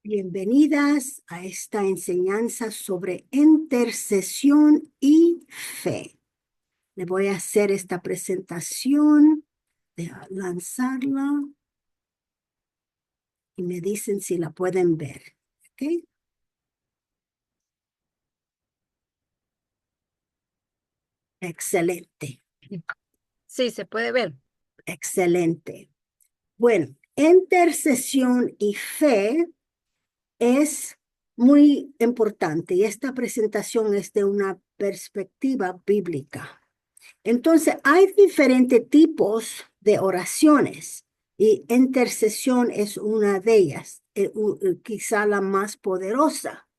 Bienvenidas a esta enseñanza sobre intercesión y fe. Le voy a hacer esta presentación, de lanzarla y me dicen si la pueden ver. ¿Ok? Excelente, Sí, se puede ver. excelente. Bueno, intercesión y fe es muy importante y esta presentación es de una perspectiva bíblica. Entonces, hay diferentes tipos de oraciones y intercesión es una de ellas, quizá la más poderosa,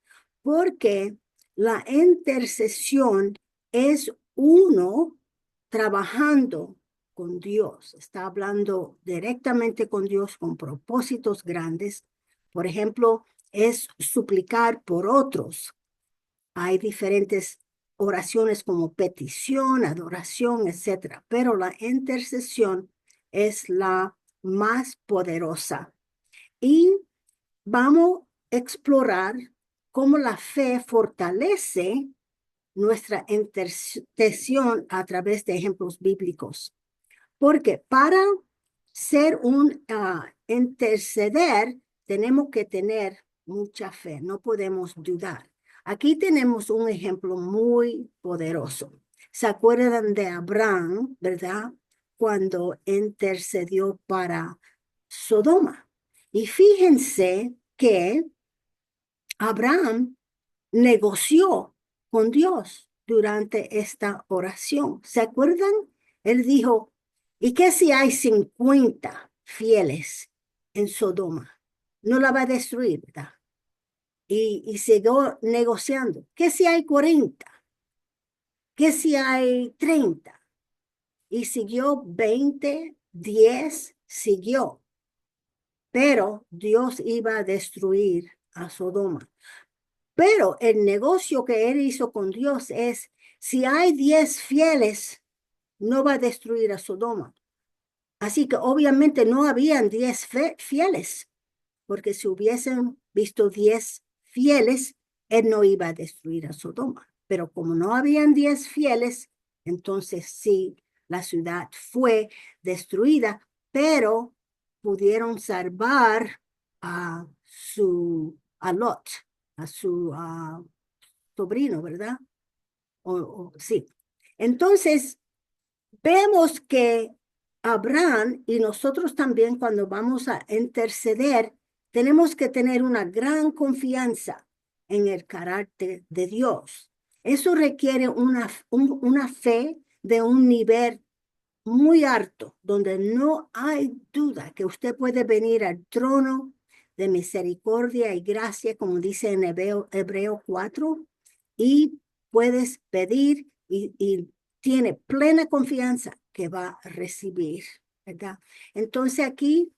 porque la intercesión es uno trabajando con Dios, está hablando directamente con Dios con propósitos grandes. Por ejemplo, es suplicar por otros. Hay diferentes oraciones como petición, adoración, etcétera, pero la intercesión es la más poderosa. Y vamos a explorar cómo la fe fortalece nuestra intercesión a través de ejemplos bíblicos. Porque para ser un interceder, tenemos que tener mucha fe, no podemos dudar. Aquí tenemos un ejemplo muy poderoso. ¿Se acuerdan de Abraham, verdad? Cuando intercedió para Sodoma. Y fíjense que Abraham negoció con Dios durante esta oración. ¿Se acuerdan? Él dijo, ¿y qué si hay 50 fieles en Sodoma? No la va a destruir, ¿verdad? Y siguió negociando. ¿Qué si hay 40? ¿Qué si hay 30? Y siguió 20, 10, siguió. Pero Dios iba a destruir a Sodoma. Pero el negocio que él hizo con Dios es, si hay 10 fieles, no va a destruir a Sodoma. Así que obviamente no habían 10 fieles, porque si hubiesen visto 10 fieles, él no iba a destruir a Sodoma. Pero como no habían 10 fieles, entonces sí, la ciudad fue destruida, pero pudieron salvar a Lot, a su sobrino, ¿verdad? Sí. Entonces, vemos que Abraham y nosotros también cuando vamos a interceder, tenemos que tener una gran confianza en el carácter de Dios. Eso requiere una fe de un nivel muy alto, donde no hay duda que usted puede venir al trono de misericordia y gracia, como dice en Hebreo 4, y puedes pedir y tiene plena confianza que va a recibir, ¿verdad? Entonces aquí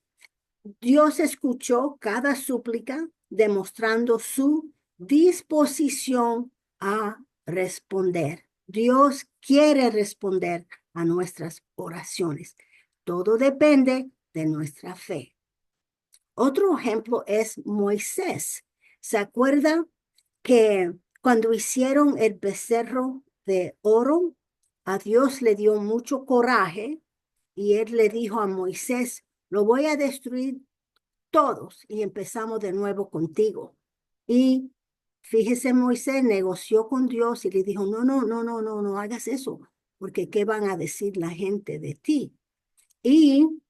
Dios escuchó cada súplica demostrando su disposición a responder. Dios quiere responder a nuestras oraciones. Todo depende de nuestra fe. Otro ejemplo es Moisés. ¿Se acuerda que cuando hicieron el becerro de oro, a Dios le dio mucho coraje y él le dijo a Moisés, lo voy a destruir todos y empezamos de nuevo contigo? Y fíjese, Moisés negoció con Dios y le dijo, no, no, no, no, no, no hagas eso, porque ¿qué van a decir la gente de ti? Y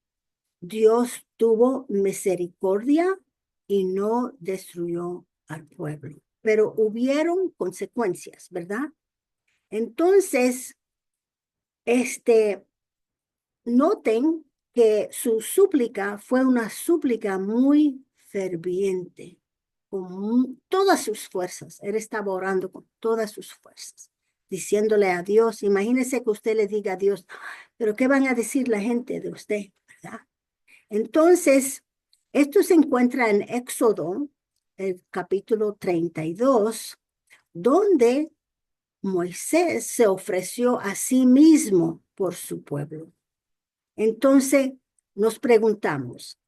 Dios tuvo misericordia y no destruyó al pueblo, pero hubieron consecuencias, ¿verdad? Entonces, este, noten que su súplica fue una súplica muy ferviente, con todas sus fuerzas. Él estaba orando con todas sus fuerzas, diciéndole a Dios, imagínese que usted le diga a Dios, pero ¿qué van a decir la gente de usted? ¿Verdad? Entonces, esto se encuentra en Éxodo, el capítulo 32, donde Moisés se ofreció a sí mismo por su pueblo. Entonces, nos preguntamos,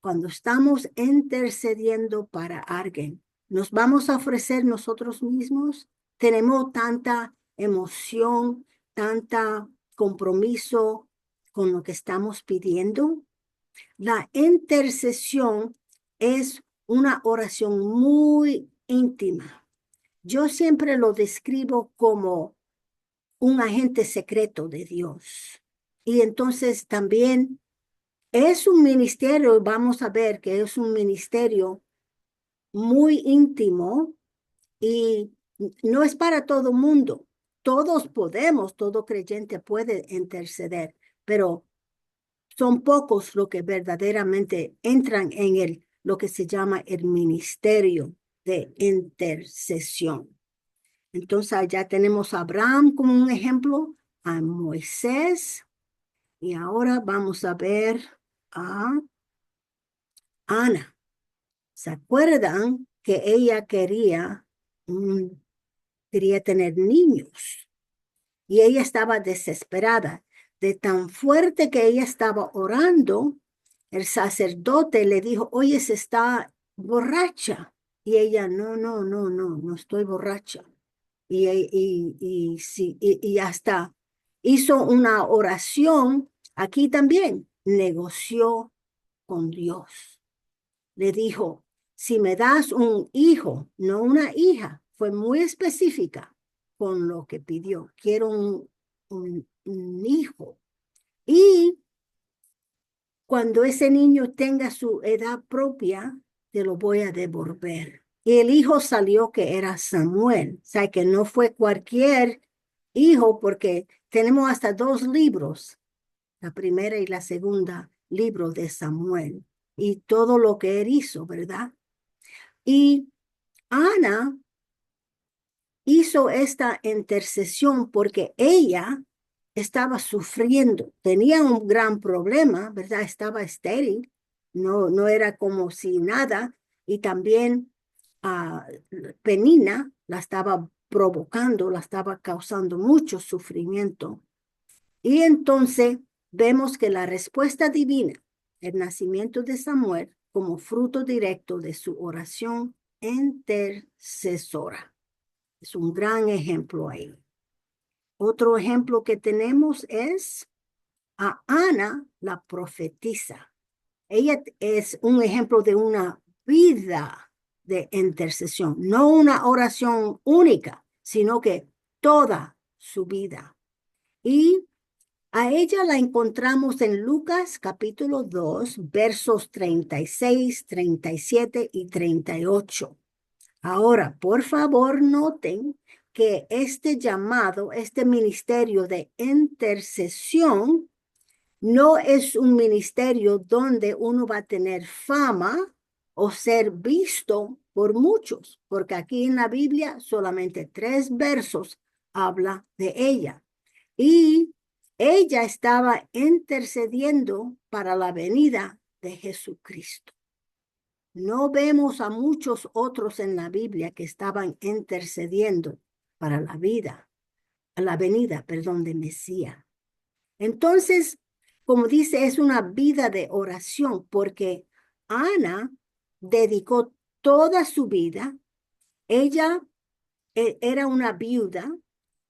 cuando estamos intercediendo para alguien, nos vamos a ofrecer nosotros mismos. Tenemos tanta emoción, tanta compromiso con lo que estamos pidiendo. La intercesión es una oración muy íntima. Yo siempre lo describo como un agente secreto de Dios. Y entonces también es un ministerio, vamos a ver que es un ministerio muy íntimo y no es para todo mundo. Todos podemos, todo creyente puede interceder, pero son pocos los que verdaderamente entran en lo que se llama el ministerio de intercesión. Entonces ya tenemos a Abraham como un ejemplo, a Moisés, y ahora vamos a ver a Ana. ¿Se acuerdan que ella quería tener niños? Y ella estaba desesperada. De tan fuerte que ella estaba orando, el sacerdote le dijo, oye, se está borracha. Y ella, no estoy borracha. Y hasta hizo una oración aquí también, negoció con Dios. Le dijo, si me das un hijo, no una hija, fue muy específica con lo que pidió. Quiero un hijo. Y cuando ese niño tenga su edad propia, te lo voy a devolver. Y el hijo salió que era Samuel. O sea, que no fue cualquier hijo porque tenemos hasta dos libros, la primera y la segunda libro de Samuel. Y todo lo que él hizo, ¿verdad? Y Ana hizo esta intercesión porque ella estaba sufriendo, tenía un gran problema, ¿verdad? Estaba estéril, no era como si nada, y también Penina la estaba provocando, la estaba causando mucho sufrimiento. Y entonces vemos que la respuesta divina, el nacimiento de Samuel, como fruto directo de su oración intercesora. Es un gran ejemplo ahí. Otro ejemplo que tenemos es a Ana, la profetisa. Ella es un ejemplo de una vida de intercesión, no una oración única, sino que toda su vida. Y a ella la encontramos en Lucas capítulo 2, versos 36, 37 y 38. Ahora, por favor, noten que este llamado, este ministerio de intercesión, no es un ministerio donde uno va a tener fama o ser visto por muchos, porque aquí en la Biblia solamente 3 versos habla de ella. Y ella estaba intercediendo para la venida de Jesucristo. No vemos a muchos otros en la Biblia que estaban intercediendo para la venida, perdón, de Mesías. Entonces, como dice, es una vida de oración porque Ana dedicó toda su vida. Ella era una viuda,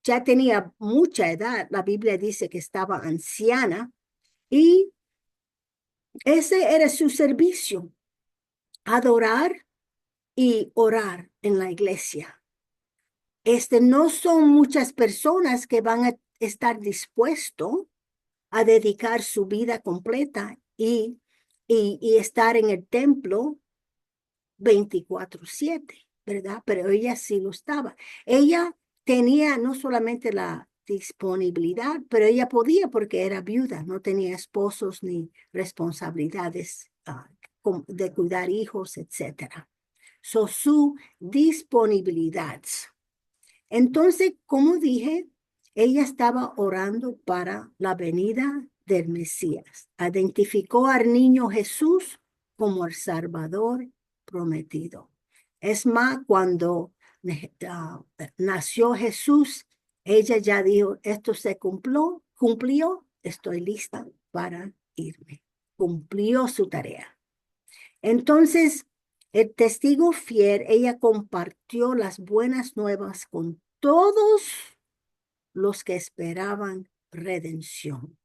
ya tenía mucha edad. La Biblia dice que estaba anciana y ese era su servicio, adorar y orar en la iglesia. No son muchas personas que van a estar dispuestos a dedicar su vida completa y estar en el templo 24/7, ¿verdad? Pero ella sí lo estaba. Ella tenía no solamente la disponibilidad, pero ella podía porque era viuda, no tenía esposos ni responsabilidades de cuidar hijos, etcétera. Su disponibilidad. Entonces, como dije, ella estaba orando para la venida del Mesías. Identificó al niño Jesús como el Salvador prometido. Es más, cuando nació Jesús, ella ya dijo, esto se cumplió, estoy lista para irme. Cumplió su tarea. Entonces, el testigo fiel, ella compartió las buenas nuevas con todos los que esperaban redención.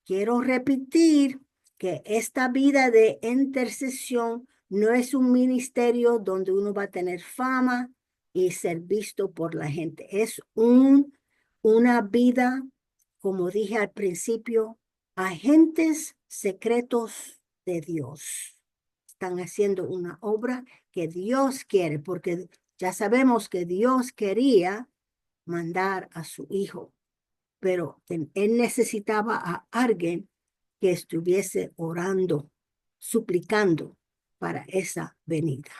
Quiero repetir que esta vida de intercesión no es un ministerio donde uno va a tener fama y ser visto por la gente. Es una vida, como dije al principio, agentes secretos de Dios. Están haciendo una obra que Dios quiere, porque ya sabemos que Dios quería mandar a su Hijo, pero él necesitaba a alguien que estuviese orando, suplicando para esa venida.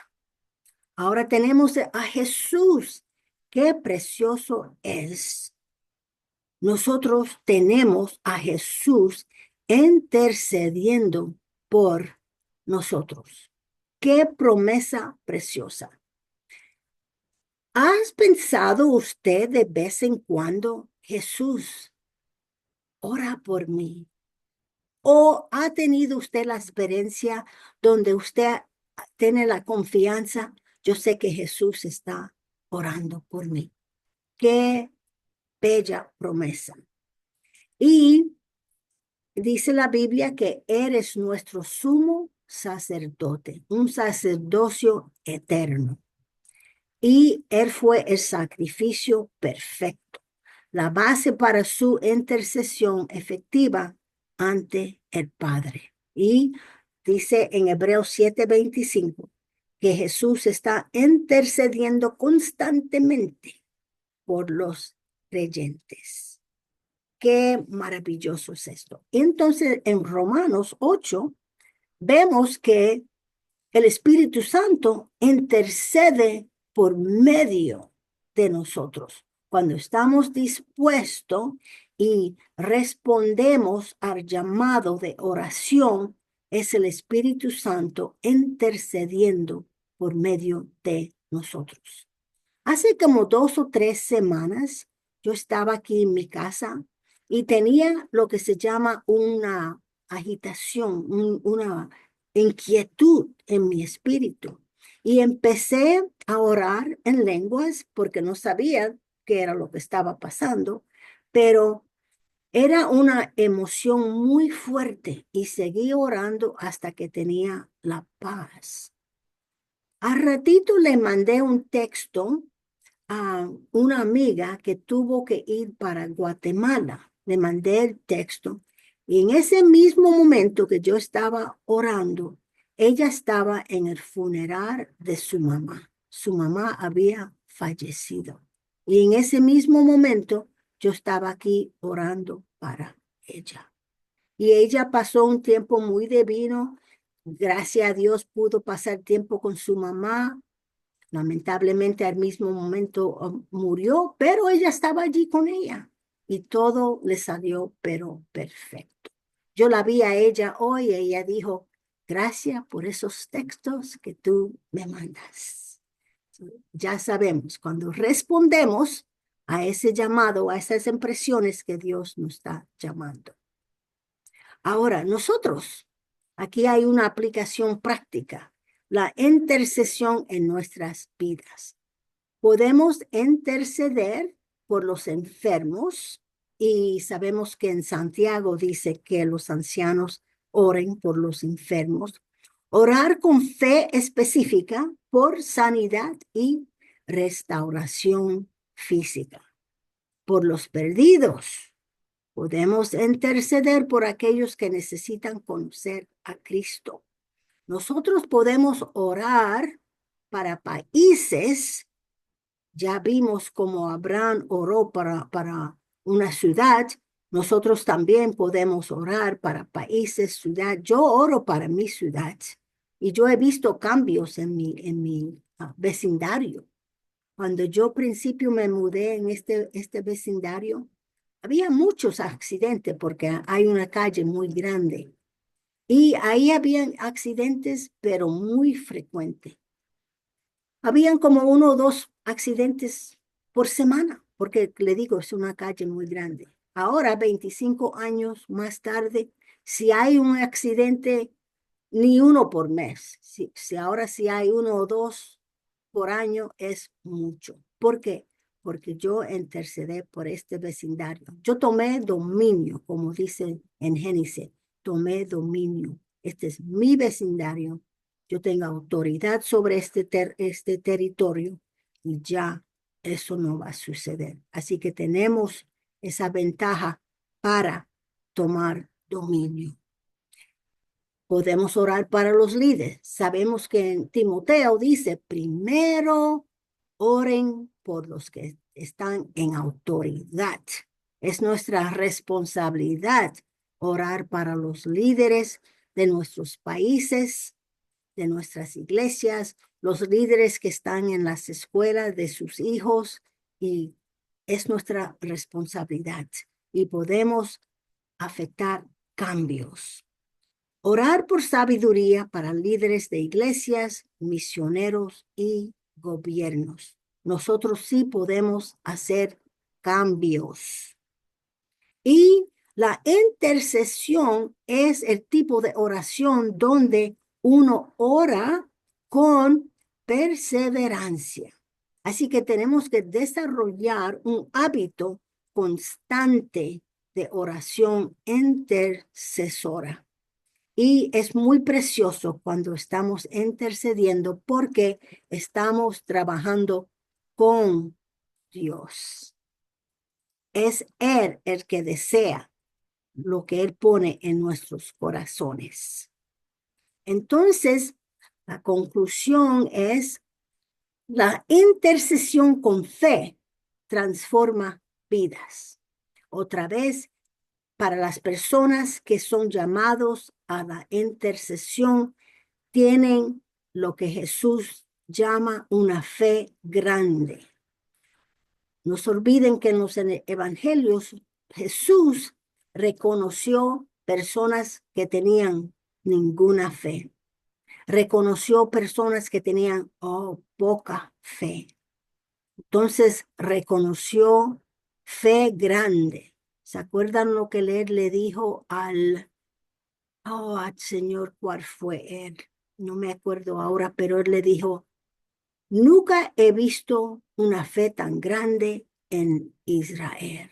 Ahora tenemos a Jesús. Qué precioso es. Nosotros tenemos a Jesús intercediendo por nosotros. Qué promesa preciosa. ¿Has pensado usted de vez en cuando, Jesús, ora por mí? ¿O ha tenido usted la experiencia donde usted tiene la confianza? Yo sé que Jesús está orando por mí. Qué bella promesa. Y dice la Biblia que eres nuestro sumo sacerdote, un sacerdocio eterno. Y él fue el sacrificio perfecto, la base para su intercesión efectiva ante el Padre. Y dice en Hebreos 7:25 que Jesús está intercediendo constantemente por los creyentes. Qué maravilloso es esto. Entonces, en Romanos 8, vemos que el Espíritu Santo intercede por medio de nosotros. Cuando estamos dispuestos y respondemos al llamado de oración, es el Espíritu Santo intercediendo por medio de nosotros. Hace como 2 o 3 semanas, yo estaba aquí en mi casa y tenía lo que se llama una agitación, una inquietud en mi espíritu. Y empecé a orar en lenguas porque no sabía qué era lo que estaba pasando, pero era una emoción muy fuerte y seguí orando hasta que tenía la paz. Al ratito le mandé un texto a una amiga que tuvo que ir para Guatemala. Le mandé el texto y en ese mismo momento que yo estaba orando, ella estaba en el funeral de su mamá. Su mamá había fallecido. Y en ese mismo momento yo estaba aquí orando para ella. Y ella pasó un tiempo muy divino. Gracias a Dios pudo pasar tiempo con su mamá. Lamentablemente al mismo momento murió, pero ella estaba allí con ella y todo le salió pero perfecto. Yo la vi a ella hoy y ella dijo, gracias por esos textos que tú me mandas. Ya sabemos, cuando respondemos a ese llamado, a esas impresiones que Dios nos está llamando. Ahora, nosotros, aquí hay una aplicación práctica, la intercesión en nuestras vidas. Podemos interceder por los enfermos y sabemos que en Santiago dice que los ancianos oren por los enfermos. Orar con fe específica por sanidad y restauración física. Por los perdidos. Podemos interceder por aquellos que necesitan conocer a Cristo. Nosotros podemos orar para países. Ya vimos cómo Abraham oró para una ciudad. Nosotros también podemos orar para países, ciudad. Yo oro para mi ciudad y yo he visto cambios en mi vecindario. Cuando yo al principio me mudé en este vecindario, había muchos accidentes porque hay una calle muy grande y ahí habían accidentes, pero muy frecuentes. Habían como 1 o 2 accidentes por semana, porque le digo, es una calle muy grande. Ahora, 25 años más tarde, si hay un accidente, ni uno por mes. Si ahora sí hay uno o dos por año es mucho. ¿Por qué? Porque yo intercedí por este vecindario. Yo tomé dominio, como dice en Génesis, tomé dominio. Este es mi vecindario. Yo tengo autoridad sobre este territorio y ya eso no va a suceder. Así que tenemos esa ventaja para tomar dominio. Podemos orar para los líderes. Sabemos que en Timoteo dice, primero oren por los que están en autoridad. Es nuestra responsabilidad orar para los líderes de nuestros países, de nuestras iglesias, los líderes que están en las escuelas de sus hijos, y es nuestra responsabilidad y podemos afectar cambios. Orar por sabiduría para líderes de iglesias, misioneros y gobiernos. Nosotros sí podemos hacer cambios. Y la intercesión es el tipo de oración donde uno ora con perseverancia. Así que tenemos que desarrollar un hábito constante de oración intercesora. Y es muy precioso cuando estamos intercediendo porque estamos trabajando con Dios. Es Él el que desea lo que Él pone en nuestros corazones. Entonces, la conclusión es, la intercesión con fe transforma vidas. Otra vez, para las personas que son llamados a la intercesión, tienen lo que Jesús llama una fe grande. No se olviden que en los evangelios Jesús reconoció personas que tenían ninguna fe. Reconoció personas que tenían poca fe. Entonces reconoció fe grande. ¿Se acuerdan lo que él le dijo al Señor? ¿Cuál fue él? No me acuerdo ahora, pero él le dijo, nunca he visto una fe tan grande en Israel.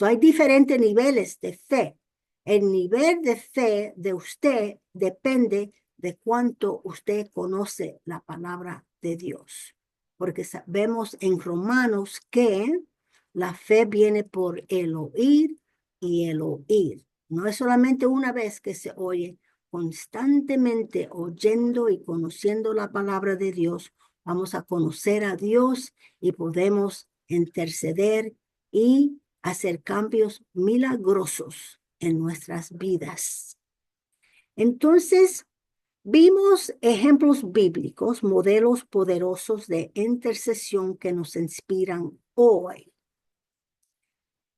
Hay diferentes niveles de fe. El nivel de fe de usted depende de cuánto usted conoce la palabra de Dios. Porque sabemos en Romanos que la fe viene por el oír y el oír. No es solamente una vez que se oye, constantemente oyendo y conociendo la palabra de Dios, vamos a conocer a Dios y podemos interceder y hacer cambios milagrosos en nuestras vidas. Entonces, vimos ejemplos bíblicos, modelos poderosos de intercesión que nos inspiran hoy.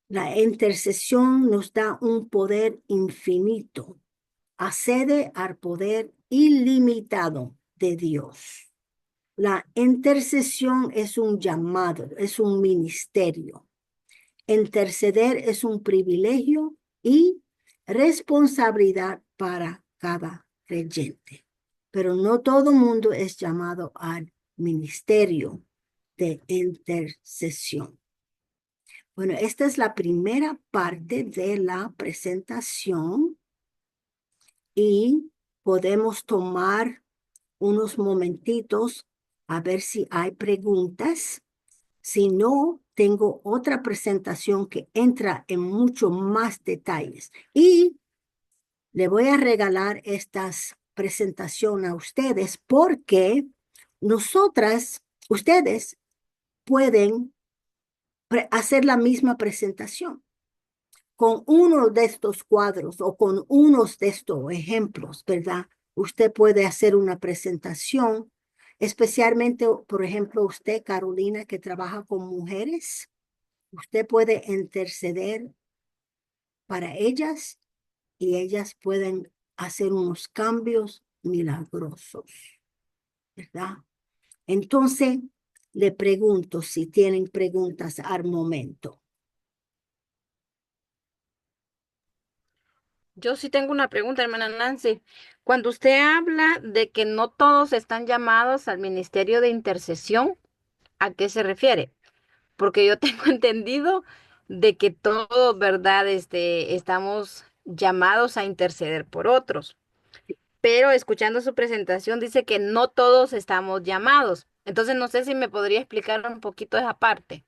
La intercesión nos da un poder infinito, accede al poder ilimitado de Dios. La intercesión es un llamado, es un ministerio. Interceder es un privilegio y responsabilidad para cada creyente. Pero no todo mundo es llamado al ministerio de intercesión. Bueno, esta es la primera parte de la presentación y podemos tomar unos momentitos a ver si hay preguntas. Si no, tengo otra presentación que entra en mucho más detalles. Y le voy a regalar estas presentaciones a ustedes porque ustedes pueden hacer la misma presentación con uno de estos cuadros o con unos de estos ejemplos, ¿verdad? Usted puede hacer una presentación, especialmente, por ejemplo, usted, Carolina, que trabaja con mujeres, usted puede interceder para ellas y ellas pueden hacer unos cambios milagrosos, ¿verdad? Entonces, le pregunto si tienen preguntas al momento. Yo sí tengo una pregunta, hermana Nancy. Cuando usted habla de que no todos están llamados al ministerio de intercesión, ¿a qué se refiere? Porque yo tengo entendido de que todos, ¿verdad? Estamos llamados a interceder por otros. Pero escuchando su presentación dice que no todos estamos llamados. Entonces no sé si me podría explicar un poquito esa parte.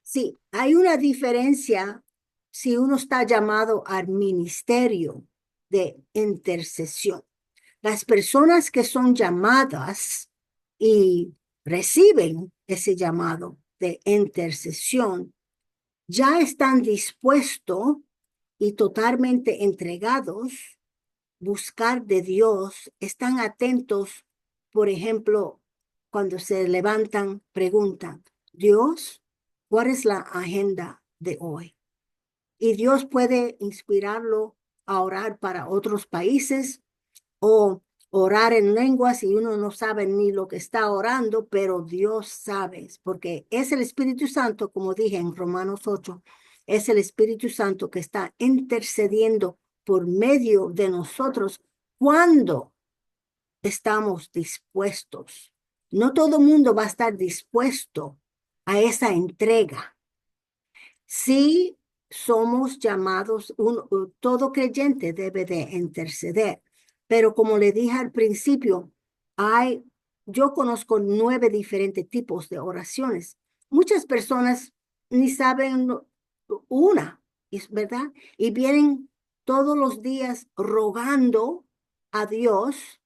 Sí, hay una diferencia si uno está llamado al ministerio de intercesión. Las personas que son llamadas y reciben ese llamado de intercesión ya están dispuestos y totalmente entregados buscar de Dios, están atentos, por ejemplo, cuando se levantan, preguntan, Dios, ¿cuál es la agenda de hoy? Y Dios puede inspirarlo a orar para otros países o orar en lenguas y uno no sabe ni lo que está orando, pero Dios sabe, porque es el Espíritu Santo, como dije en Romanos 8, es el Espíritu Santo que está intercediendo por medio de nosotros cuando estamos dispuestos. No todo el mundo va a estar dispuesto a esa entrega. Sí, somos llamados, todo creyente debe de interceder, pero como le dije al principio, yo conozco 9 diferentes tipos de oraciones. Muchas personas ni saben una, ¿es verdad? Y vienen todos los días rogando a Dios,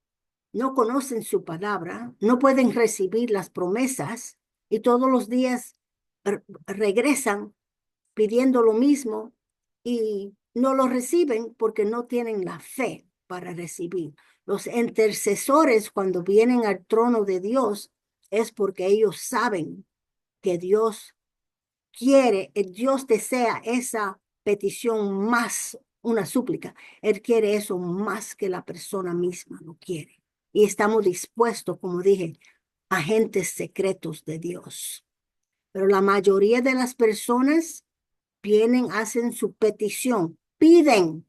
no conocen su palabra, no pueden recibir las promesas y todos los días regresan pidiendo lo mismo y no lo reciben porque no tienen la fe para recibir. Los intercesores cuando vienen al trono de Dios es porque ellos saben que Dios quiere, Dios desea esa petición más, una súplica. Él quiere eso más que la persona misma lo quiere. Y estamos dispuestos, como dije, agentes secretos de Dios. Pero la mayoría de las personas vienen, hacen su petición, piden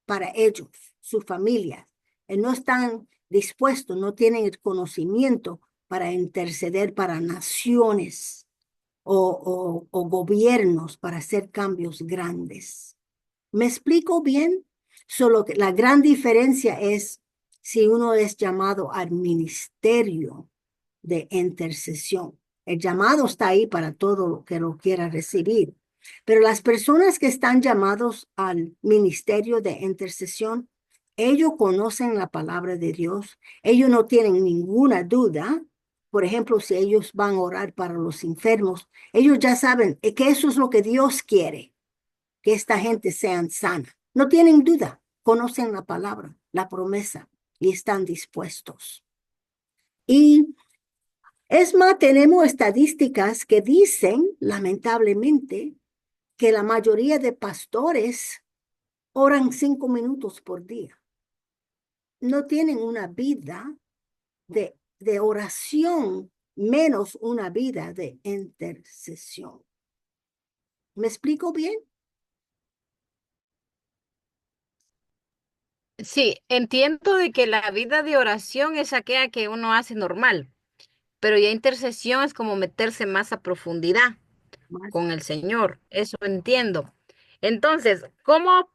para ellos, su familia, y no están dispuestos, no tienen el conocimiento para interceder para naciones o gobiernos para hacer cambios grandes. ¿Me explico bien? Solo que la gran diferencia es si uno es llamado al ministerio de intercesión. El llamado está ahí para todo lo que lo quiera recibir. Pero las personas que están llamados al ministerio de intercesión, ellos conocen la palabra de Dios. Ellos no tienen ninguna duda. Por ejemplo, si ellos van a orar para los enfermos, ellos ya saben que eso es lo que Dios quiere, que esta gente sean sana. No tienen duda, conocen la palabra, la promesa y están dispuestos. Y es más, tenemos estadísticas que dicen, lamentablemente, que la mayoría de pastores oran 5 minutos por día. No tienen una vida de oración, menos una vida de intercesión. ¿Me explico bien? Sí, entiendo de que la vida de oración es aquella que uno hace normal, pero ya intercesión es como meterse más a profundidad Más. con el Señor. Eso entiendo. Entonces,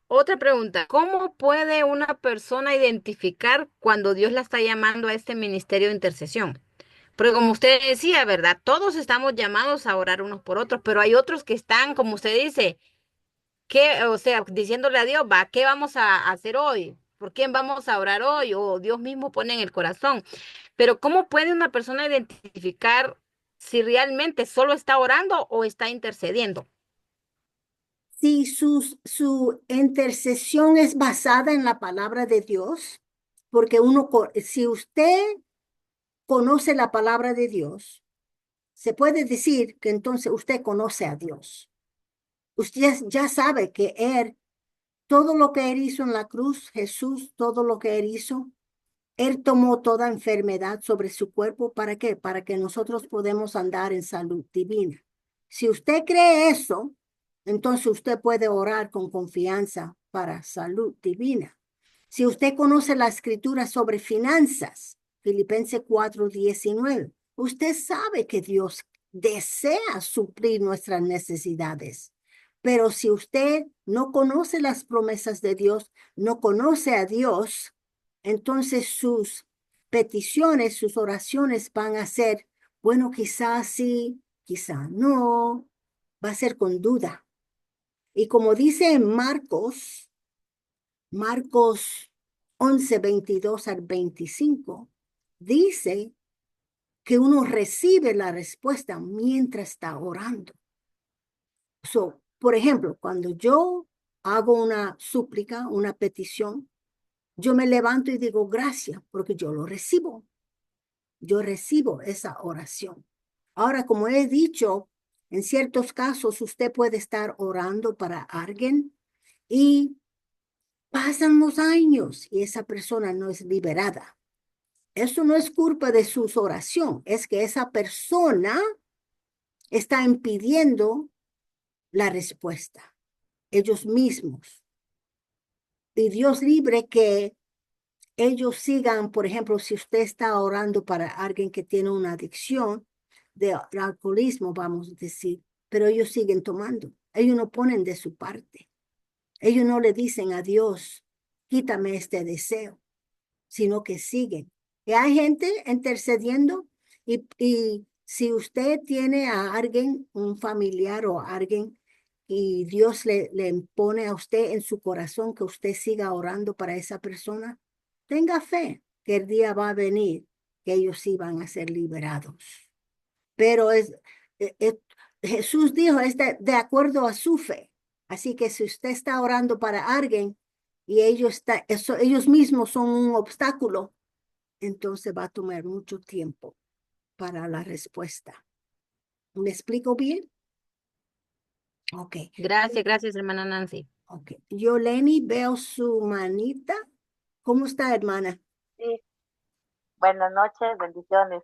otra pregunta, ¿cómo puede una persona identificar cuando Dios la está llamando a este ministerio de intercesión? Porque como usted decía, ¿verdad? Todos estamos llamados a orar unos por otros, pero hay otros que están, como usted dice, o sea, diciéndole a Dios, va, ¿qué vamos a hacer hoy? ¿Por quién vamos a orar hoy? O Dios mismo pone en el corazón. Pero ¿cómo puede una persona identificar si realmente solo está orando o está intercediendo? Si su intercesión es basada en la palabra de Dios, porque si usted conoce la palabra de Dios, se puede decir que entonces usted conoce a Dios. Usted ya sabe que todo lo que Él hizo en la cruz, Jesús, todo lo que Él hizo, Él tomó toda enfermedad sobre su cuerpo. ¿Para qué? Para que nosotros podamos andar en salud divina. Si usted cree eso, entonces usted puede orar con confianza para salud divina. Si usted conoce la escritura sobre finanzas, Filipenses 4:19, usted sabe que Dios desea suplir nuestras necesidades. Pero si usted no conoce las promesas de Dios, no conoce a Dios, entonces sus peticiones, sus oraciones van a ser, bueno, quizás sí, quizá no, va a ser con duda. Y como dice en Marcos 11:22 al 25, dice que uno recibe la respuesta mientras está orando. So, por ejemplo, cuando yo hago una súplica, una petición, yo me levanto y digo gracias porque yo lo recibo. Yo recibo esa oración. Ahora, como he dicho, en ciertos casos usted puede estar orando para alguien y pasan los años y esa persona no es liberada. Eso no es culpa de su oración, es que esa persona está impidiendo la respuesta, ellos mismos. Y Dios libre que ellos sigan, por ejemplo, si usted está orando para alguien que tiene una adicción de alcoholismo, vamos a decir, pero ellos siguen tomando. Ellos no ponen de su parte. Ellos no le dicen a Dios, quítame este deseo, sino que siguen. Y hay gente intercediendo y si usted tiene a alguien, un familiar o alguien, y Dios le impone a usted en su corazón que usted siga orando para esa persona, tenga fe que el día va a venir que ellos sí van a ser liberados. Pero eh, eh, Jesús dijo, es de acuerdo a su fe. Así que si usted está orando para alguien y ellos mismos son un obstáculo, entonces va a tomar mucho tiempo para la respuesta. ¿Me explico bien? Ok, Gracias, gracias, hermana Nancy. ok. Yo, Lenny, veo su manita. ¿Cómo está, hermana? Sí, buenas noches, bendiciones.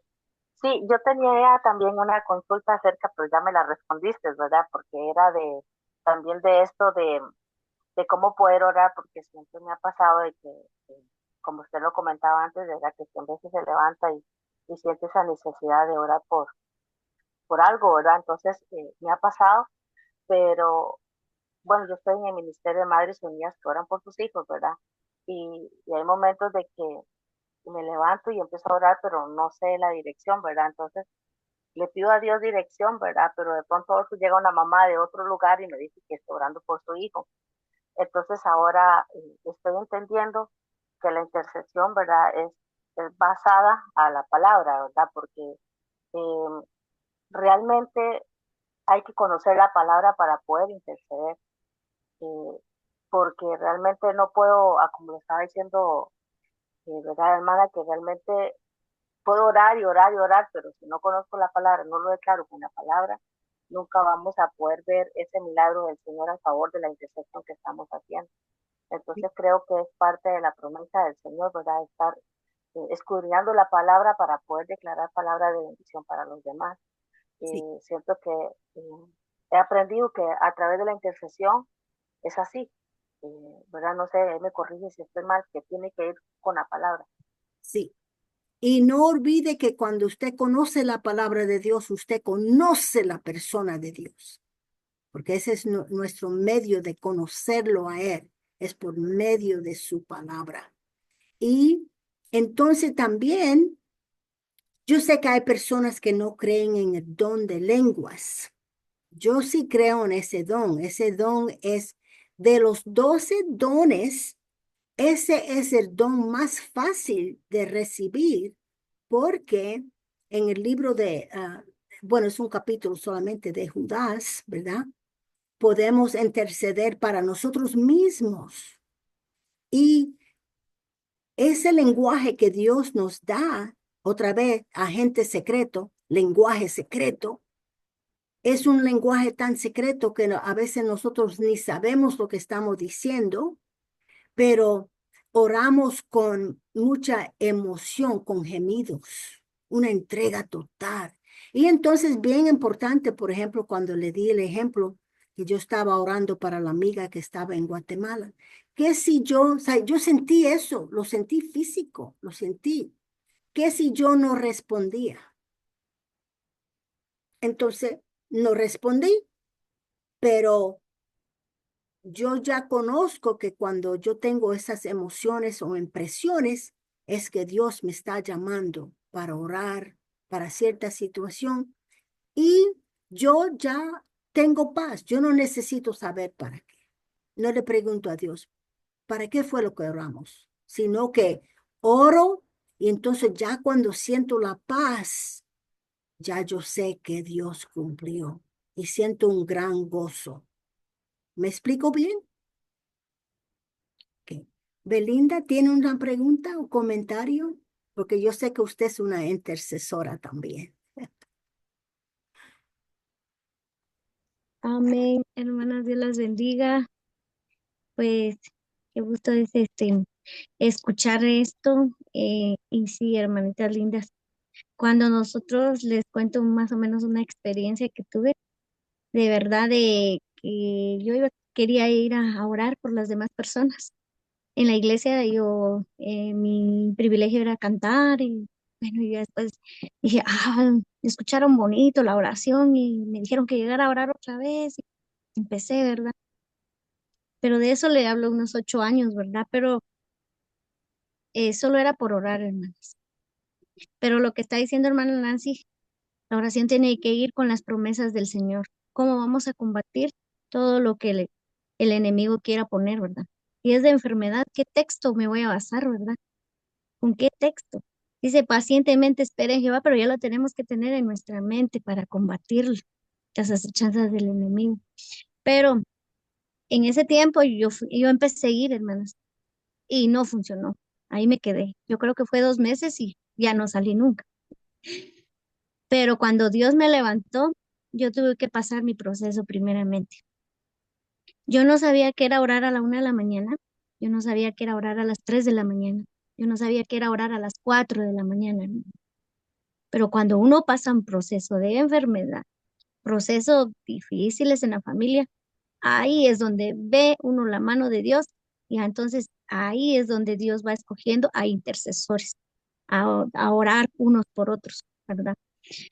Sí, yo tenía también una consulta acerca, pero ya me la respondiste, ¿verdad? Porque era también de esto de cómo poder orar, porque siempre me ha pasado de que, como usted lo comentaba antes, ¿verdad? Que a veces se levanta y siente esa necesidad de orar por algo, ¿verdad? Entonces, me ha pasado, pero bueno, yo estoy en el Ministerio de Madres Unidas que oran por sus hijos, ¿verdad? Y hay momentos de que me levanto y empiezo a orar, pero no sé la dirección, ¿verdad? Entonces le pido a Dios dirección, ¿verdad? Pero de pronto llega una mamá de otro lugar y me dice que estoy orando por su hijo. Entonces ahora estoy entendiendo que la intercesión, ¿verdad? Es basada a la palabra, ¿verdad? Porque eh, realmente hay que conocer la palabra para poder interceder, eh, porque realmente no puedo, como lo estaba diciendo, ¿verdad, hermana? Que realmente puedo orar y orar y orar, pero si no conozco la palabra, no lo declaro con la palabra, nunca vamos a poder ver ese milagro del Señor a favor de la intercesión que estamos haciendo. Entonces creo que es parte de la promesa del Señor, ¿verdad? Estar escudriñando la palabra para poder declarar palabra de bendición para los demás. Sí, Siento que he aprendido que a través de la intercesión es así, ¿verdad? No sé, él me corrige si estoy mal, que tiene que ir con la palabra. sí. Y no olvide que cuando usted conoce la palabra de Dios, usted conoce la persona de Dios, porque ese es nuestro medio de conocerlo a Él, es por medio de su palabra. Y entonces también, yo sé que hay personas que no creen en el don de lenguas. Yo sí creo en ese don. Ese don es de los 12 dones, ese es el don más fácil de recibir porque en el libro bueno, es un capítulo solamente de Judas, ¿verdad? Podemos interceder para nosotros mismos. Y ese lenguaje que Dios nos da, otra vez, agente secreto, lenguaje secreto, es un lenguaje tan secreto que a veces nosotros ni sabemos lo que estamos diciendo, pero oramos con mucha emoción, con gemidos, una entrega total. Y entonces, bien importante, por ejemplo, cuando le di el ejemplo que yo estaba orando para la amiga que estaba en Guatemala. ¿Qué si yo, o sea, yo sentí eso, lo sentí físico, lo sentí. ¿Qué si yo no respondía? Entonces, no respondí, pero yo ya conozco que cuando yo tengo esas emociones o impresiones, es que Dios me está llamando para orar para cierta situación y yo ya tengo paz. Yo no necesito saber para qué. No le pregunto a Dios, ¿para qué fue lo que oramos? Sino que oro y entonces ya cuando siento la paz, ya yo sé que Dios cumplió y siento un gran gozo. ¿Me explico bien? Ok. Belinda, ¿tiene una pregunta o comentario? Porque yo sé que usted es una intercesora también. Amén, hermanas, Dios las bendiga. Pues qué gusto es escuchar esto. Y sí, hermanitas lindas, cuando nosotros les cuento más o menos una experiencia que tuve, de verdad de que quería ir a orar por las demás personas. En la iglesia mi privilegio era cantar y bueno, y después dije, escucharon bonito la oración y me dijeron que llegara a orar otra vez. Y empecé, ¿verdad? Pero de eso le hablo unos 8 años, ¿verdad? Pero solo era por orar, hermanas. Pero lo que está diciendo hermana Nancy, la oración tiene que ir con las promesas del Señor. ¿Cómo vamos a combatir todo lo que el enemigo quiera poner, verdad? Si es de enfermedad, ¿qué texto me voy a basar, verdad? ¿Con qué texto? Dice, pacientemente espera en Jehová, pero ya lo tenemos que tener en nuestra mente para combatir las acechanzas del enemigo. Pero en ese tiempo yo empecé a ir, hermanas, y no funcionó. Ahí me quedé. Yo creo que fue 2 meses y ya no salí nunca. Pero cuando Dios me levantó, yo tuve que pasar mi proceso primeramente. Yo no sabía que era orar a la 1 de la mañana. Yo no sabía que era orar a las 3 de la mañana. Yo no sabía que era orar a las 4 de la mañana. Pero cuando uno pasa un proceso de enfermedad, procesos difíciles en la familia, ahí es donde ve uno la mano de Dios y entonces ahí es donde Dios va escogiendo a intercesores, a orar unos por otros, ¿verdad?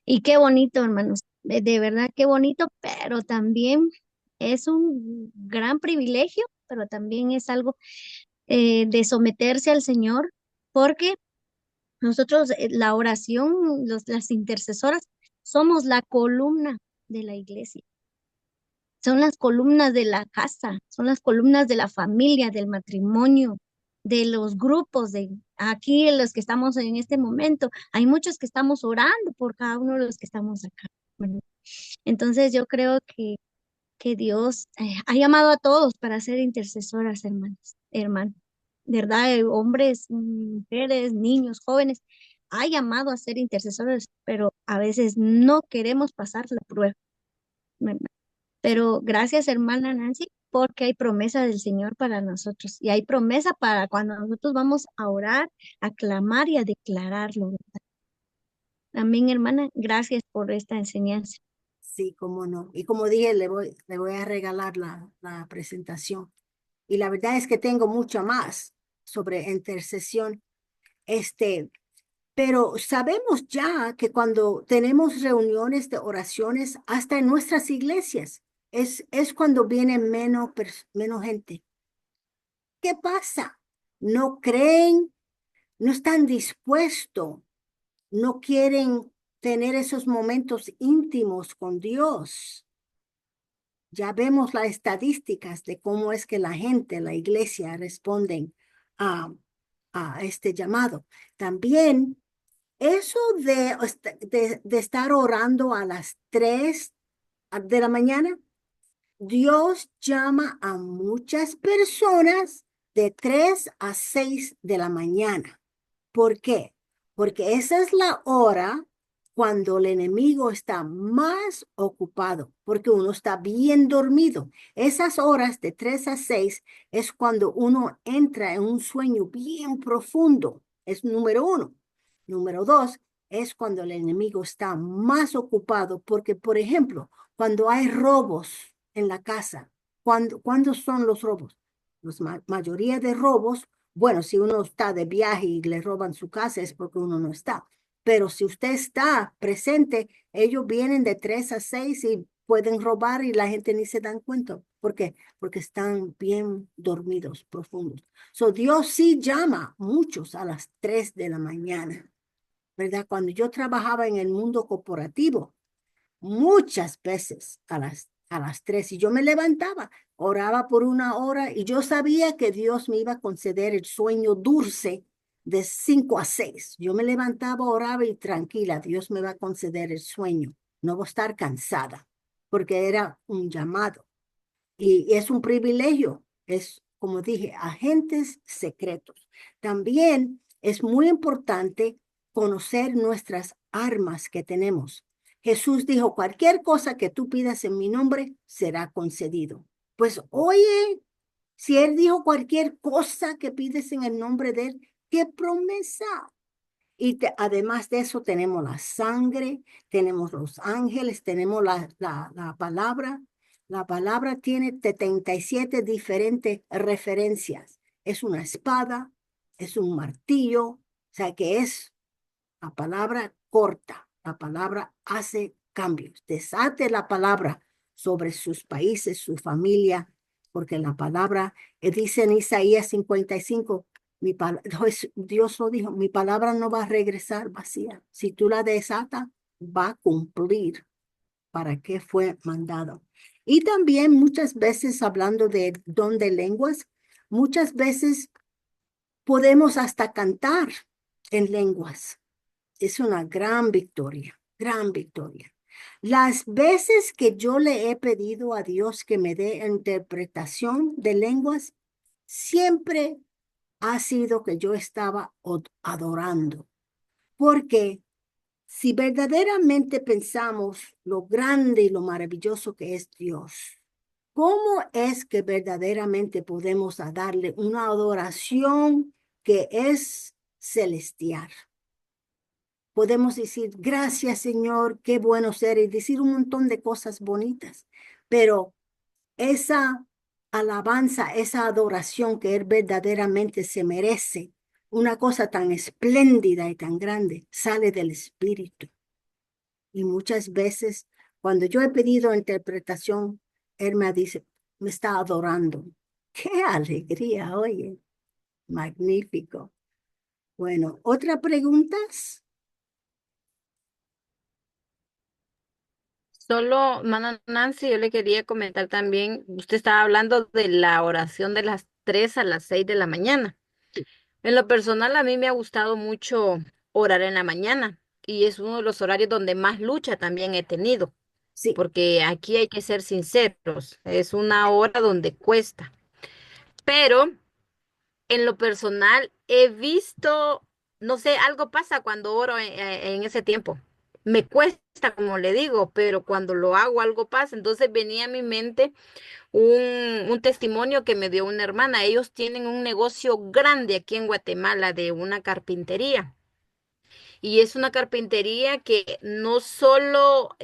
Y qué bonito, hermanos, de verdad qué bonito, pero también es un gran privilegio, pero también es algo de someterse al Señor, porque nosotros, la oración, las intercesoras, somos la columna de la iglesia. Son las columnas de la casa, son las columnas de la familia, del matrimonio, de los grupos, de aquí los que estamos en este momento. Hay muchos que estamos orando por cada uno de los que estamos acá, ¿verdad? Entonces yo creo que Dios ha llamado a todos para ser intercesoras, hermanos, ¿verdad? Hombres, mujeres, niños, jóvenes, ha llamado a ser intercesores, pero a veces no queremos pasar la prueba, ¿verdad? Pero gracias, hermana Nancy, porque hay promesa del Señor para nosotros y hay promesa para cuando nosotros vamos a orar, a clamar y a declararlo, ¿verdad? Amén, hermana. Gracias por esta enseñanza. Sí, cómo no. Y como dije, le voy a regalar la presentación. Y la verdad es que tengo mucho más sobre intercesión. Este, pero sabemos ya que cuando tenemos reuniones de oraciones, hasta en nuestras iglesias, es cuando viene menos gente. ¿Qué pasa? No creen, no están dispuestos, no quieren tener esos momentos íntimos con Dios. Ya vemos las estadísticas de cómo es que la gente, la iglesia, responden a, a este llamado. También eso de estar orando a las 3 de la mañana, Dios llama a muchas personas de 3 a 6 de la mañana. ¿Por qué? Porque esa es la hora cuando el enemigo está más ocupado, porque uno está bien dormido. Esas horas de 3 a 6 es cuando uno entra en un sueño bien profundo. Es número uno. Número dos, es cuando el enemigo está más ocupado, porque, por ejemplo, cuando hay robos, en la casa. ¿Cuándo son los robos? La mayoría de robos, bueno, si uno está de viaje y le roban su casa es porque uno no está. Pero si usted está presente, ellos vienen de 3 a 6 y pueden robar y la gente ni se dan cuenta. ¿Por qué? Porque están bien dormidos, profundos. So, Dios sí llama muchos a las 3 de la mañana, ¿verdad? Cuando yo trabajaba en el mundo corporativo, muchas veces a las 3 y yo me levantaba, oraba por 1 hora y yo sabía que Dios me iba a conceder el sueño dulce de 5 a 6. Yo me levantaba, oraba y tranquila, Dios me va a conceder el sueño. No voy a estar cansada porque era un llamado y es un privilegio. Es, como dije, agentes secretos. También es muy importante conocer nuestras armas que tenemos. Jesús dijo, cualquier cosa que tú pidas en mi nombre será concedido. Pues oye, si Él dijo cualquier cosa que pides en el nombre de Él, ¿qué promesa? Y además de eso tenemos la sangre, tenemos los ángeles, tenemos la palabra. La palabra tiene 77 diferentes referencias. Es una espada, es un martillo, o sea que es la palabra corta. La palabra hace cambios. Desate la palabra sobre sus países, su familia, porque la palabra, dice en Isaías 55, Dios lo dijo, mi palabra no va a regresar vacía. Si tú la desatas, va a cumplir para qué fue mandado. Y también muchas veces, hablando de don de lenguas, muchas veces podemos hasta cantar en lenguas. Es una gran victoria, gran victoria. Las veces que yo le he pedido a Dios que me dé interpretación de lenguas, siempre ha sido que yo estaba adorando. Porque si verdaderamente pensamos lo grande y lo maravilloso que es Dios, ¿cómo es que verdaderamente podemos darle una adoración que es celestial? Podemos decir, gracias Señor, qué bueno ser, y decir un montón de cosas bonitas, pero esa alabanza, esa adoración que Él verdaderamente se merece, una cosa tan espléndida y tan grande, sale del Espíritu. Y muchas veces, cuando yo he pedido interpretación, Él me dice, me está adorando. ¡Qué alegría! Oye, magnífico. Bueno, ¿otras preguntas? Solo, Mana Nancy, yo le quería comentar también, usted estaba hablando de la oración de las 3 a las 6 de la mañana. En lo personal, a mí me ha gustado mucho orar en la mañana y es uno de los horarios donde más lucha también he tenido, Sí. porque aquí hay que ser sinceros, es una hora donde cuesta, pero en lo personal he visto, no sé, algo pasa cuando oro en ese tiempo. Me cuesta, como le digo, pero cuando lo hago algo pasa. Entonces venía a mi mente un testimonio que me dio una hermana. Ellos tienen un negocio grande aquí en Guatemala de una carpintería. Y es una carpintería que no solo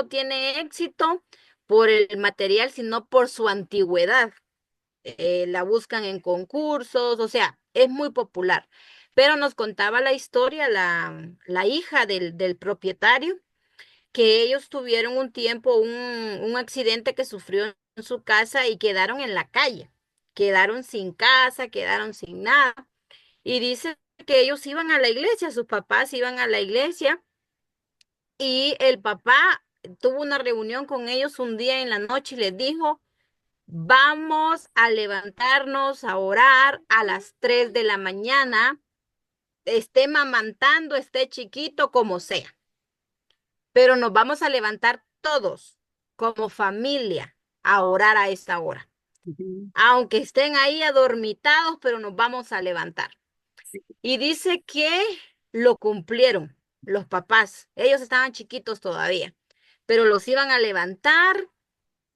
tiene éxito por el material, sino por su antigüedad. La buscan en concursos, o sea, es muy popular. Pero nos contaba la historia la hija del propietario, que ellos tuvieron un tiempo un accidente que sufrió en su casa y quedaron en la calle, quedaron sin casa, quedaron sin nada. Y dice que ellos iban a la iglesia, sus papás iban a la iglesia y el papá tuvo una reunión con ellos un día en la noche y les dijo, vamos a levantarnos a orar a las 3 de la mañana, esté mamantando, esté chiquito, como sea, pero nos vamos a levantar todos como familia a orar a esta hora. Ujú. Aunque estén ahí adormitados, pero nos vamos a levantar. Sí. Y dice que lo cumplieron los papás. Ellos estaban chiquitos todavía, pero los iban a levantar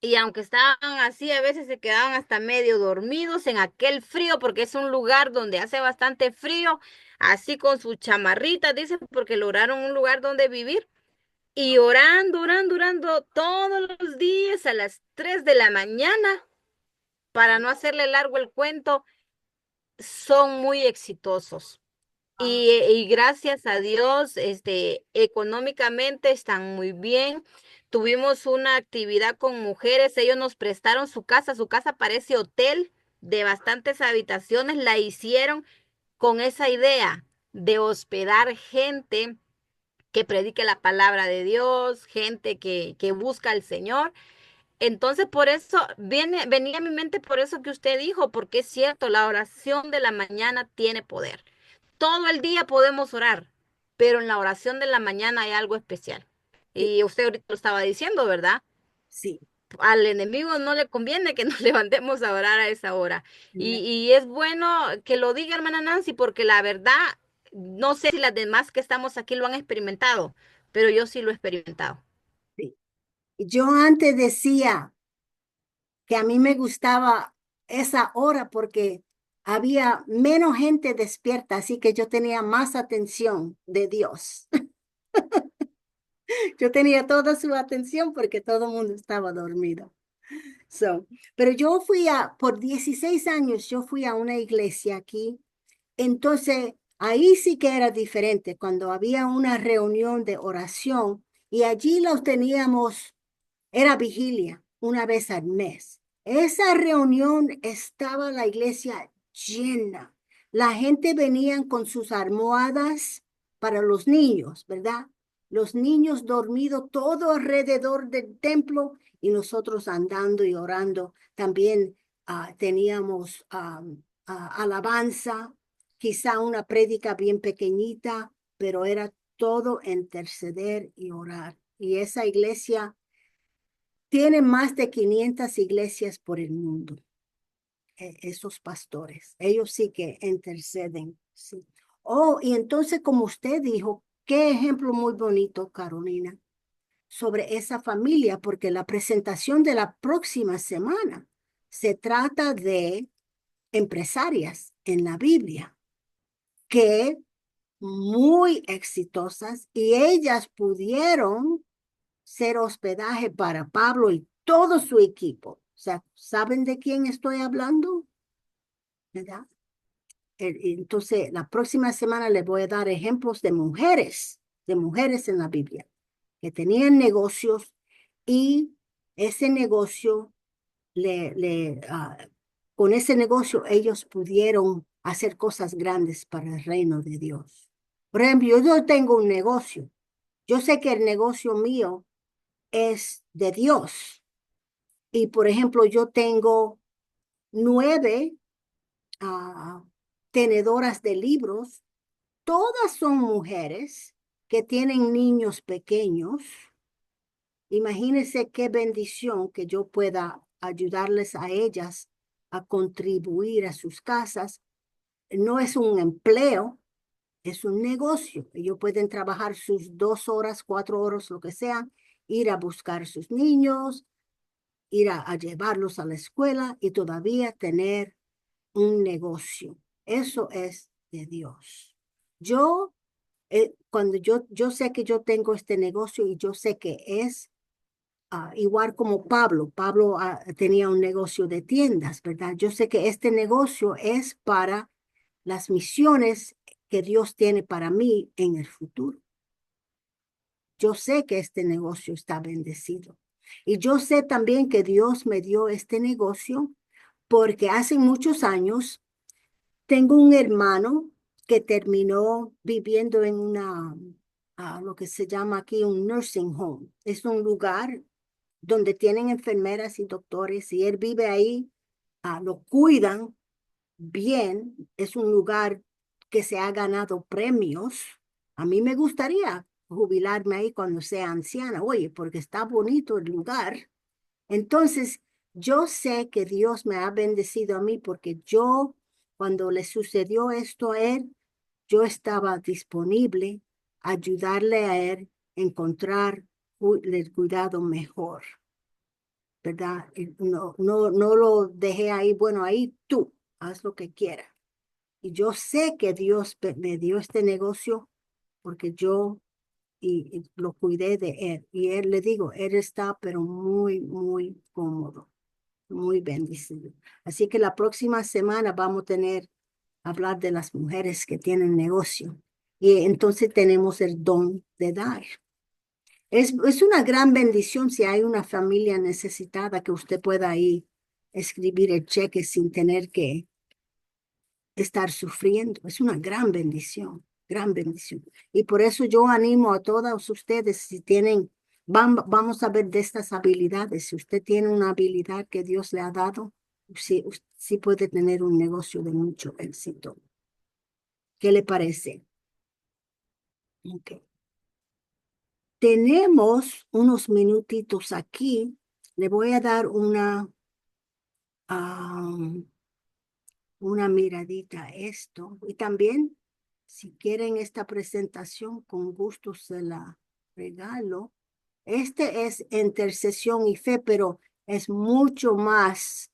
y aunque estaban así, a veces se quedaban hasta medio dormidos en aquel frío, porque es un lugar donde hace bastante frío, así con sus chamarritas, dice, porque lograron un lugar donde vivir. Y orando, orando, orando todos los días a las 3 de la mañana, para no hacerle largo el cuento, son muy exitosos. Ah, Y gracias a Dios, económicamente están muy bien. Tuvimos una actividad con mujeres, ellos nos prestaron su casa parece hotel de bastantes habitaciones, la hicieron con esa idea de hospedar gente que predique la palabra de Dios, gente que busca al Señor. Entonces, por eso venía a mi mente por eso que usted dijo, porque es cierto, la oración de la mañana tiene poder. Todo el día podemos orar, pero en la oración de la mañana hay algo especial. Sí, Y usted ahorita lo estaba diciendo, ¿verdad? sí. Al enemigo no le conviene que nos levantemos a orar a esa hora. Y es bueno que lo diga, hermana Nancy, porque la verdad, no sé si las demás que estamos aquí lo han experimentado, pero yo sí lo he experimentado. Sí. Yo antes decía que a mí me gustaba esa hora porque había menos gente despierta, así que yo tenía más atención de Dios. Yo tenía toda su atención porque todo el mundo estaba dormido. So, pero yo por 16 años, yo fui a una iglesia aquí. Entonces, ahí sí que era diferente, cuando había una reunión de oración y allí los teníamos. Era vigilia una vez al mes. Esa reunión estaba la iglesia llena. La gente venía con sus almohadas para los niños, ¿verdad? Los niños dormidos todo alrededor del templo y nosotros andando y orando. También teníamos alabanza, quizá una prédica bien pequeñita, pero era todo interceder y orar. Y esa iglesia tiene más de 500 iglesias por el mundo, esos pastores. Ellos sí que interceden. Sí. Oh, y entonces, como usted dijo, qué ejemplo muy bonito, Carolina, sobre esa familia, porque la presentación de la próxima semana se trata de empresarias en la Biblia que muy exitosas y ellas pudieron ser hospedaje para Pablo y todo su equipo. O sea, ¿saben de quién estoy hablando? ¿Verdad? Entonces, la próxima semana les voy a dar ejemplos de mujeres en la Biblia, que tenían negocios y ese negocio, con ese negocio ellos pudieron hacer cosas grandes para el reino de Dios. Por ejemplo, yo tengo un negocio. Yo sé que el negocio mío es de Dios. Y por ejemplo, yo tengo 9 ah, tenedoras de libros. Todas son mujeres que tienen niños pequeños. Imagínense qué bendición que yo pueda ayudarles a ellas a contribuir a sus casas. No es un empleo, es un negocio. Ellos pueden trabajar sus 2 horas, 4 horas, lo que sea, ir a buscar sus niños, ir a llevarlos a la escuela y todavía tener un negocio. Eso es de Dios. Yo, cuando yo sé que yo tengo este negocio y yo sé que es igual como Pablo. Pablo tenía un negocio de tiendas, ¿verdad? Yo sé que este negocio es para las misiones que Dios tiene para mí en el futuro. Yo sé que este negocio está bendecido. Y yo sé también que Dios me dio este negocio porque hace muchos años tengo un hermano que terminó viviendo en lo que se llama aquí un nursing home. Es un lugar donde tienen enfermeras y doctores y él vive ahí, lo cuidan bien, es un lugar que se ha ganado premios. A mí me gustaría jubilarme ahí cuando sea anciana, oye, porque está bonito el lugar. Entonces, yo sé que Dios me ha bendecido a mí porque yo, cuando le sucedió esto a él, yo estaba disponible a ayudarle a él a encontrar el cuidado mejor, ¿verdad? Y no lo dejé ahí, bueno, ahí tú, haz lo que quieras. Y yo sé que Dios me dio este negocio porque yo y lo cuidé de él. Y él, le digo, él está pero muy, muy cómodo, muy bendecido. Así que la próxima semana vamos a hablar de las mujeres que tienen negocio. Y entonces tenemos el don de dar. Es una gran bendición si hay una familia necesitada que usted pueda ahí escribir el cheque sin tener que estar sufriendo. Es una gran bendición, gran bendición. Y por eso yo animo a todos ustedes, si tienen, vamos a ver de estas habilidades. Si usted tiene una habilidad que Dios le ha dado, sí, sí puede tener un negocio de mucho éxito. ¿Qué le parece? Ok. Tenemos unos minutitos aquí. Le voy a dar una miradita a esto. Y también, si quieren esta presentación, con gusto se la regalo. Este es intercesión y fe, pero es mucho más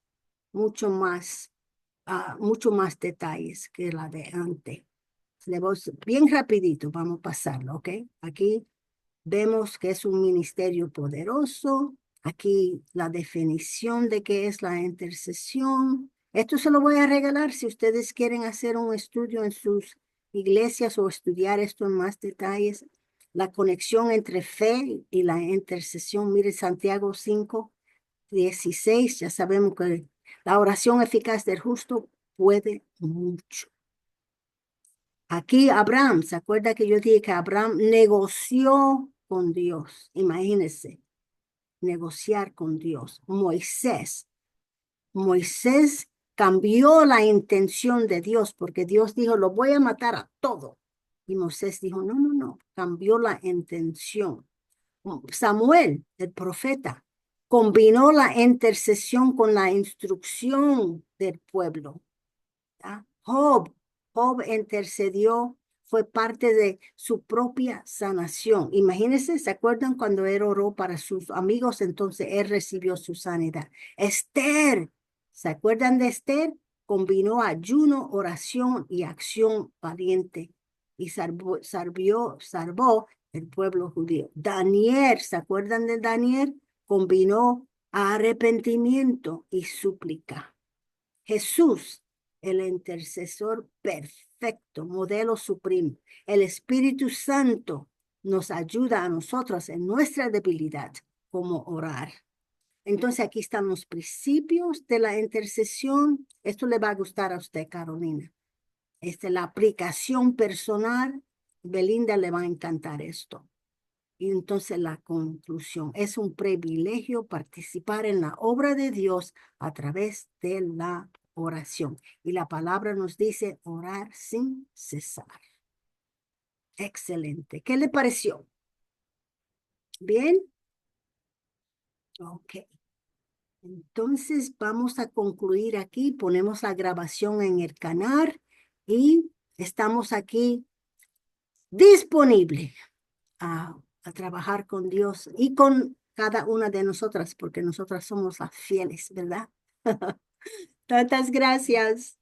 detalles que la de antes. Bien rapidito, vamos a pasarlo, ¿ok? Aquí vemos que es un ministerio poderoso. Aquí la definición de qué es la intercesión. Esto se lo voy a regalar si ustedes quieren hacer un estudio en sus iglesias o estudiar esto en más detalles. La conexión entre fe y la intercesión. Mire Santiago 5:16. Ya sabemos que la oración eficaz del justo puede mucho. Aquí Abraham, ¿se acuerda que yo dije que Abraham negoció con Dios? Imagínense, negociar con Dios. Moisés cambió la intención de Dios porque Dios dijo, lo voy a matar a todo. Y Moisés dijo, no, no, no, cambió la intención. Samuel, el profeta, combinó la intercesión con la instrucción del pueblo. ¿Ya? Job intercedió, fue parte de su propia sanación. Imagínense, ¿se acuerdan cuando él oró para sus amigos? Entonces él recibió su sanidad. Esther, ¿se acuerdan de Esther? Combinó ayuno, oración y acción valiente y salvó el pueblo judío. Daniel, ¿se acuerdan de Daniel? Combinó arrepentimiento y súplica. Jesús, el intercesor perfecto, modelo supremo. El Espíritu Santo nos ayuda a nosotros en nuestra debilidad, como orar. Entonces aquí están los principios de la intercesión. Esto le va a gustar a usted, Carolina. La aplicación personal. Belinda le va a encantar esto. Y entonces la conclusión, es un privilegio participar en la obra de Dios a través de la oración. Y la palabra nos dice orar sin cesar. Excelente. ¿Qué le pareció? ¿Bien? Ok. Entonces vamos a concluir aquí. Ponemos la grabación en el canal y estamos aquí disponibles a trabajar con Dios y con cada una de nosotras, porque nosotras somos las fieles, ¿verdad? Tantas gracias.